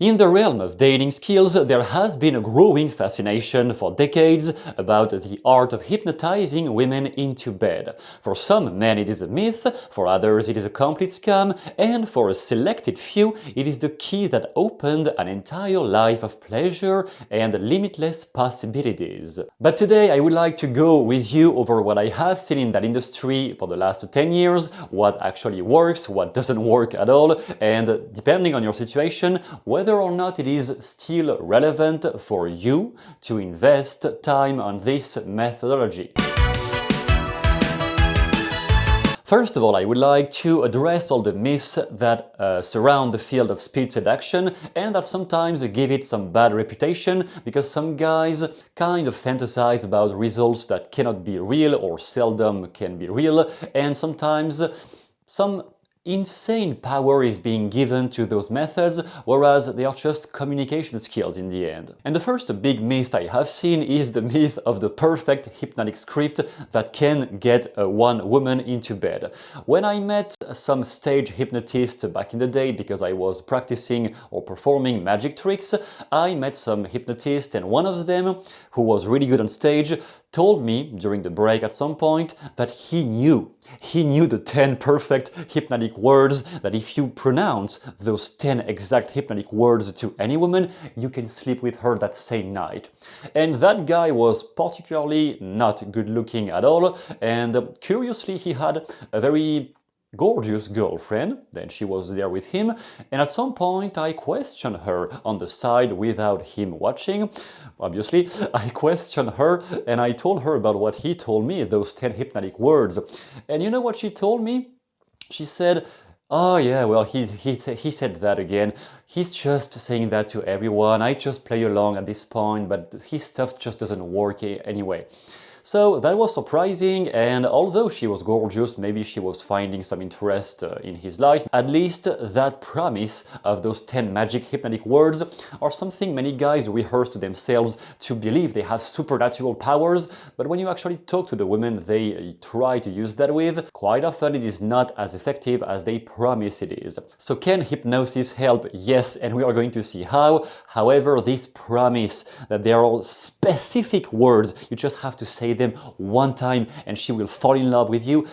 In the realm of dating skills, there has been a growing fascination for decades about the art of hypnotizing women into bed. For some men it is a myth, for others it is a complete scam, and for a selected few it is the key that opened an entire life of pleasure and limitless possibilities. But today I would like to go with you over what I have seen in that industry for the last 10 years, what actually works, what doesn't work at all, and depending on your situation, whether or not it is still relevant for you to invest time on this methodology. First of all, I would like to address all the myths that surround the field of speed seduction and that sometimes give it some bad reputation because some guys kind of fantasize about results that cannot be real or seldom can be real, and sometimes some insane power is being given to those methods, whereas they are just communication skills in the end. And the first big myth I have seen is the myth of the perfect hypnotic script that can get one woman into bed. When I met some stage hypnotists back in the day, because I was practicing or performing magic tricks, I met some hypnotists, and one of them, who was really good on stage, told me during the break at some point that he knew the 10 perfect hypnotic words, that if you pronounce those 10 exact hypnotic words to any woman, you can sleep with her that same night. And that guy was particularly not good looking at all, and curiously he had a very gorgeous girlfriend, then she was there with him, and at some point I questioned her on the side without him watching. Obviously, I questioned her and I told her about what he told me, those 10 hypnotic words. And you know what she told me? She said, "Oh yeah, well, he said that again. He's just saying that to everyone. I just play along at this point, but his stuff just doesn't work anyway." So that was surprising, and although she was gorgeous, maybe she was finding some interest in his life, at least that promise of those 10 magic hypnotic words are something many guys rehearse to themselves to believe they have supernatural powers, but when you actually talk to the women they try to use that with, quite often it is not as effective as they promise it is. So can hypnosis help? Yes, and we are going to see how. However, this promise that there are specific words, you just have to say them one time and she will fall in love with you,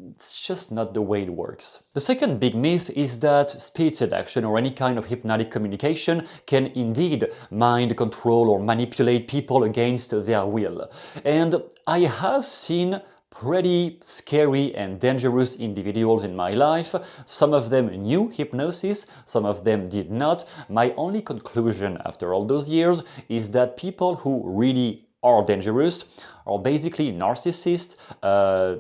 it's just not the way it works. The second big myth is that speed seduction or any kind of hypnotic communication can indeed mind control or manipulate people against their will. And I have seen pretty scary and dangerous individuals in my life. Some of them knew hypnosis, some of them did not. My only conclusion after all those years is that people who really are dangerous are basically narcissists,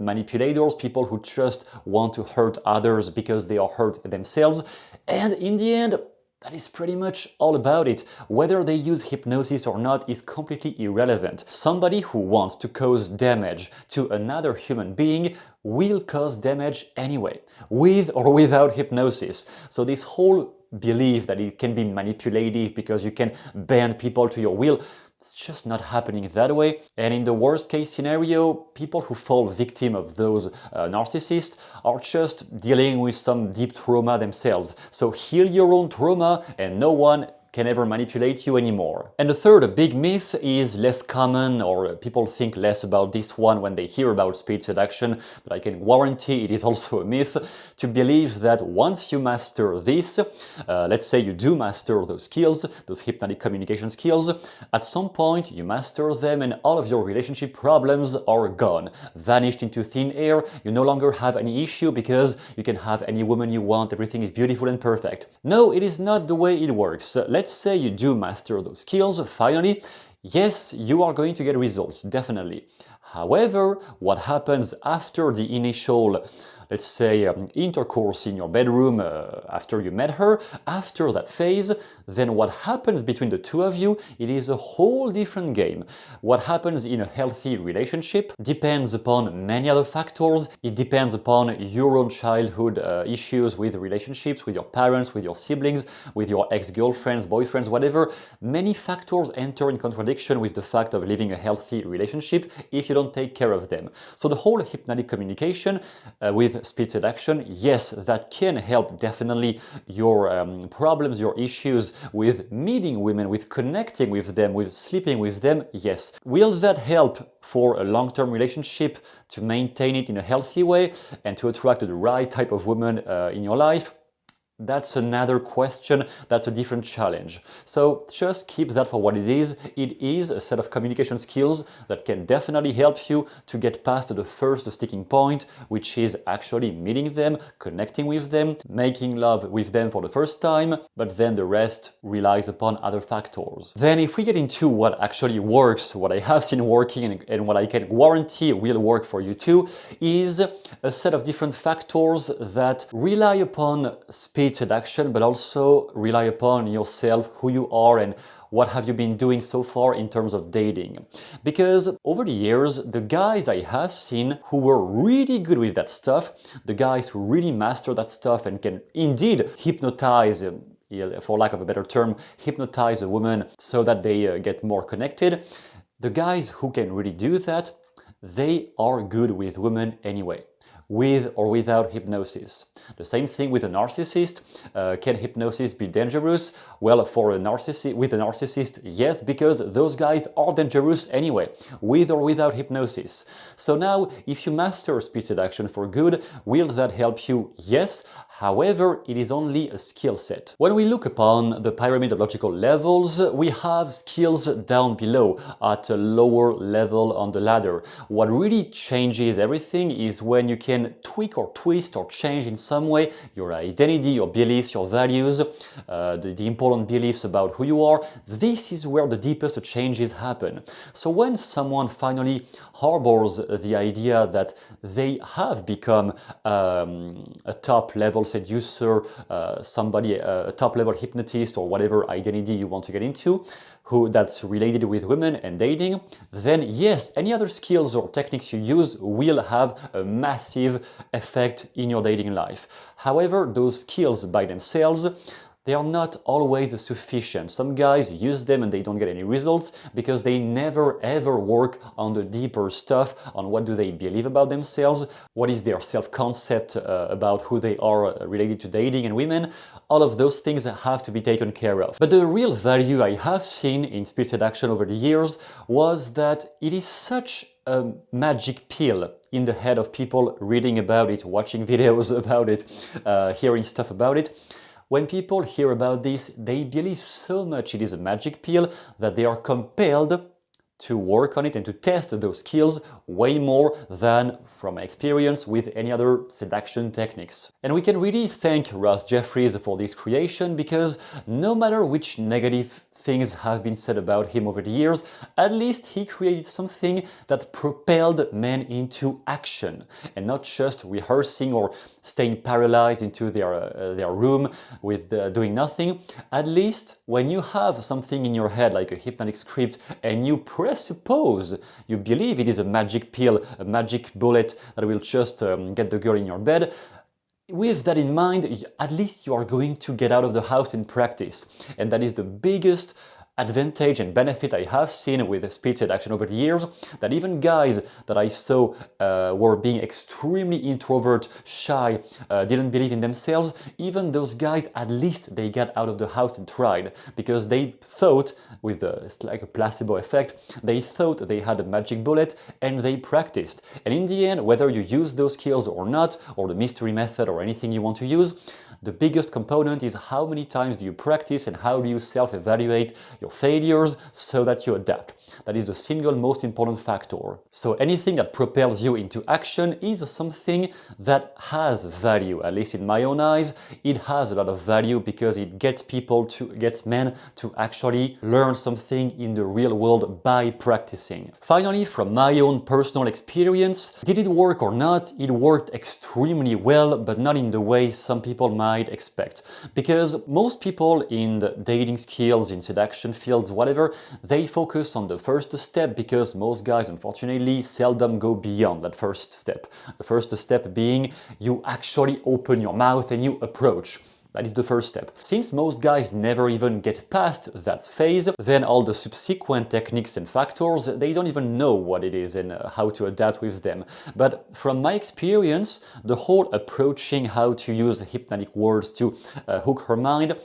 manipulators, people who just want to hurt others because they are hurt themselves. And in the end, that is pretty much all about it. Whether they use hypnosis or not is completely irrelevant. Somebody who wants to cause damage to another human being will cause damage anyway, with or without hypnosis. So this whole belief that it can be manipulative because you can bend people to your will, it's just not happening that way. And in the worst case scenario, people who fall victim of those narcissists are just dealing with some deep trauma themselves. So heal your own trauma and no one can ever manipulate you anymore. And the third big myth is less common, or people think less about this one when they hear about speed seduction, but I can guarantee it is also a myth to believe that once you master this, let's say you do master those skills, those hypnotic communication skills, at some point you master them and all of your relationship problems are gone, vanished into thin air. You no longer have any issue because you can have any woman you want, everything is beautiful and perfect. No, it is not the way it works. Let's say you do master those skills, finally, yes, you are going to get results, definitely. However, what happens after the initial, let's say, intercourse in your bedroom after you met her, after that phase, then what happens between the two of you, it is a whole different game. What happens in a healthy relationship depends upon many other factors. It depends upon your own childhood issues with relationships, with your parents, with your siblings, with your ex-girlfriends, boyfriends, whatever. Many factors enter in contradiction with the fact of living a healthy relationship if you you don't take care of them. So the whole hypnotic communication with speed seduction, yes, that can help definitely your problems, your issues with meeting women, with connecting with them, with sleeping with them, yes. Will that help for a long-term relationship, to maintain it in a healthy way and to attract the right type of woman in your life? That's another question, that's a different challenge. So just keep that for what it is. It is a set of communication skills that can definitely help you to get past the first sticking point, which is actually meeting them, connecting with them, making love with them for the first time, but then the rest relies upon other factors. Then if we get into what actually works, what I have seen working and what I can guarantee will work for you too, is a set of different factors that rely upon speed seduction, but also rely upon yourself, who you are, and what have you been doing so far in terms of dating. Because over the years, the guys I have seen who were really good with that stuff, the guys who really master that stuff and can indeed hypnotize, for lack of a better term, hypnotize a woman so that they get more connected, the guys who can really do that, they are good with women anyway, with or without hypnosis. The same thing with a narcissist. Can hypnosis be dangerous? Well, with a narcissist, yes, because those guys are dangerous anyway, with or without hypnosis. So now, if you master speed seduction for good, will that help you? Yes. However, it is only a skill set. When we look upon the pyramid of logical levels, we have skills down below, at a lower level on the ladder. What really changes everything is when you can tweak or twist or change in some way your identity, your beliefs, your values, the important beliefs about who you are. This is where the deepest changes happen. So when someone finally harbors the idea that they have become a top level seducer, a top level hypnotist, or whatever identity you want to get into, that's related with women and dating, then yes, any other skills or techniques you use will have a massive effect in your dating life. However, those skills by themselves, they are not always sufficient. Some guys use them and they don't get any results because they never ever work on the deeper stuff, on what do they believe about themselves, what is their self-concept about who they are related to dating and women. All of those things have to be taken care of. But the real value I have seen in speed seduction over the years was that it is such a magic pill in the head of people reading about it, watching videos about it, hearing stuff about it. When people hear about this, they believe so much it is a magic pill that they are compelled to work on it and to test those skills way more than from experience with any other seduction techniques. And we can really thank Ross Jeffries for this creation, because no matter which negative things have been said about him over the years, at least he created something that propelled men into action and not just rehearsing or staying paralyzed into their room with doing nothing. At least when you have something in your head like a hypnotic script and you presuppose, you believe it is a magic pill, a magic bullet that will just get the girl in your bed, with that in mind, at least you are going to get out of the house and practice. And that is the biggest advantage and benefit I have seen with speed seduction over the years, that even guys that I saw were being extremely introvert, shy, didn't believe in themselves, even those guys, at least they got out of the house and tried, because they thought, it's like a placebo effect, they thought they had a magic bullet and they practiced. And in the end, whether you use those skills or not, or the mystery method or anything you want to use, the biggest component is how many times do you practice and how do you self-evaluate your failures so that you adapt. That is the single most important factor. So anything that propels you into action is something that has value, at least in my own eyes. It has a lot of value because it gets men to actually learn something in the real world by practicing. Finally, from my own personal experience, did it work or not? It worked extremely well, but not in the way some people might expect. Because most people in the dating skills, in seduction fields, whatever, they focus on the first step, because most guys, unfortunately, seldom go beyond that first step. The first step being you actually open your mouth and you approach. That is the first step. Since most guys never even get past that phase, then all the subsequent techniques and factors, they don't even know what it is and how to adapt with them. But from my experience, the whole approaching how to use hypnotic words to hook her mind,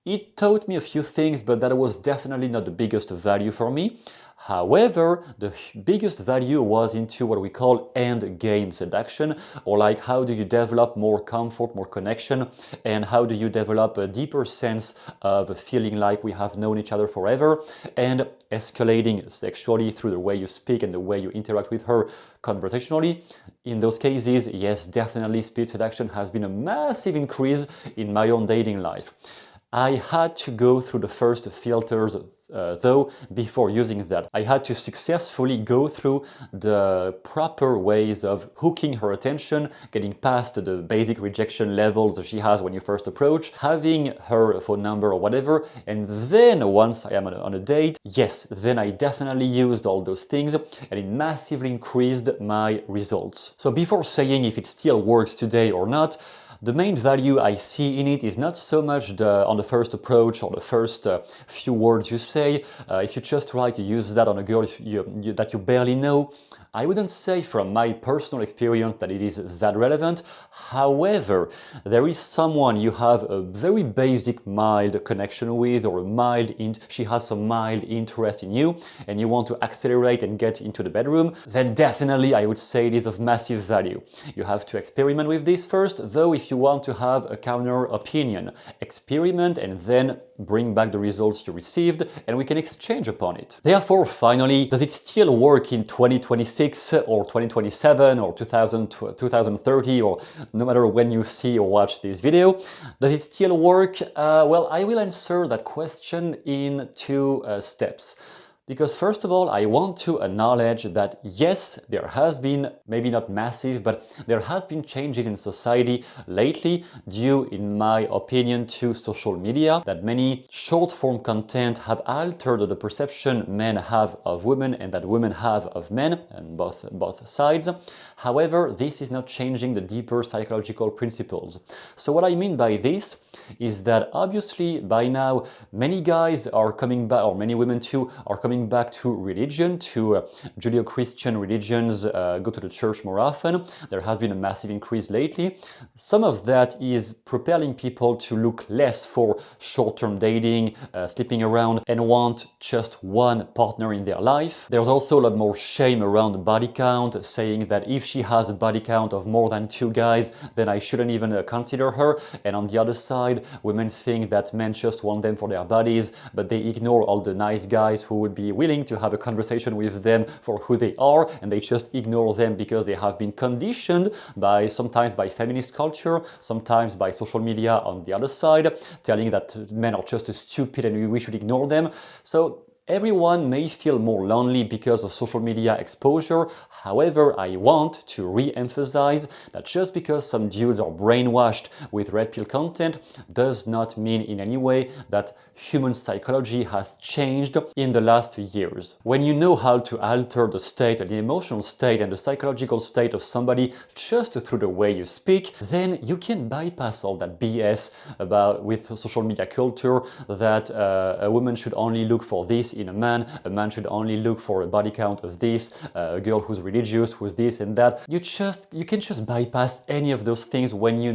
it taught me a few things, but that was definitely not the biggest value for me. However, the biggest value was into what we call end game seduction, or like how do you develop more comfort, more connection, and how do you develop a deeper sense of feeling like we have known each other forever, and escalating sexually through the way you speak and the way you interact with her conversationally. In those cases, yes, definitely speed seduction has been a massive increase in my own dating life. I had to go through the first filters though before using that. I had to successfully go through the proper ways of hooking her attention, getting past the basic rejection levels that she has when you first approach, having her phone number or whatever, and then once I am on a date, yes, then I definitely used all those things and it massively increased my results. So before saying if it still works today or not, the main value I see in it is not so much on the first approach or the first few words you say. If you just try to use that on a girl that you barely know, I wouldn't say from my personal experience that it is that relevant. However, there is someone you have a very basic mild connection with, or she has some mild interest in you, and you want to accelerate and get into the bedroom, then definitely I would say it is of massive value. You have to experiment with this first, though if you want to have a counter opinion, experiment and then bring back the results you received and we can exchange upon it. Therefore, finally, does it still work in 2026 or 2027 or 2030 or no matter when you see or watch this video? Does it still work? Well, I will answer that question in two steps. Because first of all, I want to acknowledge that yes, there has been, maybe not massive, but there has been changes in society lately due, in my opinion, to social media, that many short-form content have altered the perception men have of women and that women have of men, and both sides. However, this is not changing the deeper psychological principles. So what I mean by this is that obviously by now many guys are coming back, or many women too, are coming back to religion, to Judeo-Christian religions, go to the church more often. There has been a massive increase lately. Some of that is propelling people to look less for short-term dating, sleeping around, and want just one partner in their life. There's also a lot more shame around body count, saying that if she has a body count of more than 2 guys, then I shouldn't even consider her. And on the other side, women think that men just want them for their bodies, but they ignore all the nice guys who would be willing to have a conversation with them for who they are, and they just ignore them because they have been conditioned by, sometimes by feminist culture, sometimes by social media on the other side, telling that men are just stupid and we should ignore them. So everyone may feel more lonely because of social media exposure. However, I want to re-emphasize that just because some dudes are brainwashed with red pill content does not mean in any way that human psychology has changed in the last years. When you know how to alter the state, the emotional state and the psychological state of somebody just through the way you speak, then you can bypass all that BS with social media culture that a woman should only look for this in a man should only look for a body count of this, a girl who's religious, who's this and that. You can just bypass any of those things when you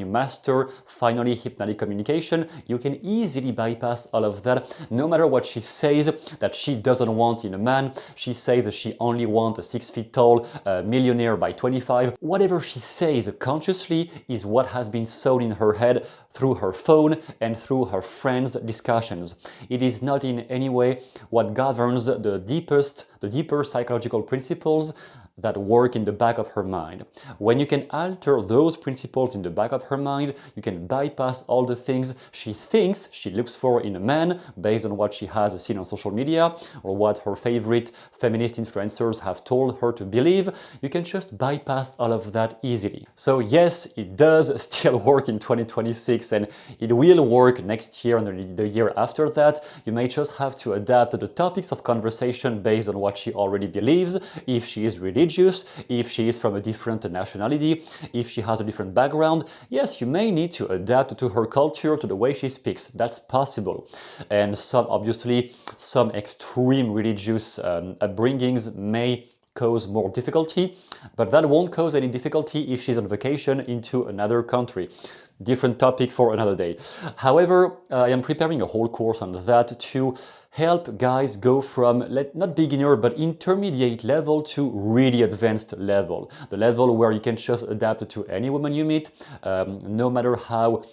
master finally hypnotic communication. You can easily bypass all of that, no matter what she says that she doesn't want in a man. She says that she only wants a 6 feet tall millionaire by 25. Whatever she says consciously is what has been sown in her head through her phone and through her friends' discussions. It is not in any way what governs the deeper psychological principles that work in the back of her mind. When you can alter those principles in the back of her mind, you can bypass all the things she thinks she looks for in a man based on what she has seen on social media or what her favorite feminist influencers have told her to believe. You can just bypass all of that easily. So yes, it does still work in 2026 and it will work next year and the year after that. You may just have to adapt the topics of conversation based on what she already believes. If she is religious, religious, if she is from a different nationality, if she has a different background, yes, you may need to adapt to her culture, to the way she speaks. That's possible. And obviously, some extreme religious upbringings may cause more difficulty, but that won't cause any difficulty if she's on vacation into another country. Different topic for another day. However, I am preparing a whole course on that to help guys go from, not beginner, but intermediate level to really advanced level. The level where you can just adapt to any woman you meet, no matter how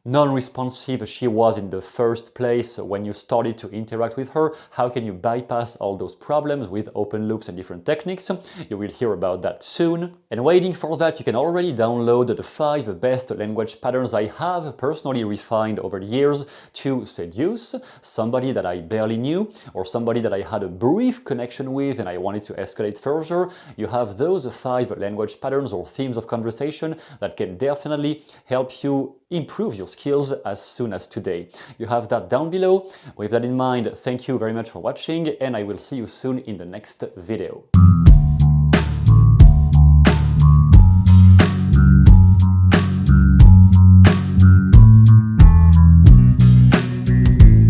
non-responsive she was in the first place when you started to interact with her. How can you bypass all those problems with open loops and different techniques? You will hear about that soon. And waiting for that, you can already download the 5 best language patterns I have personally refined over the years to seduce somebody that I barely knew or somebody that I had a brief connection with and I wanted to escalate further. You have those 5 language patterns or themes of conversation that can definitely help you improve your skills as soon as today. You have that down below. With that in mind, thank you very much for watching and I will see you soon in the next video.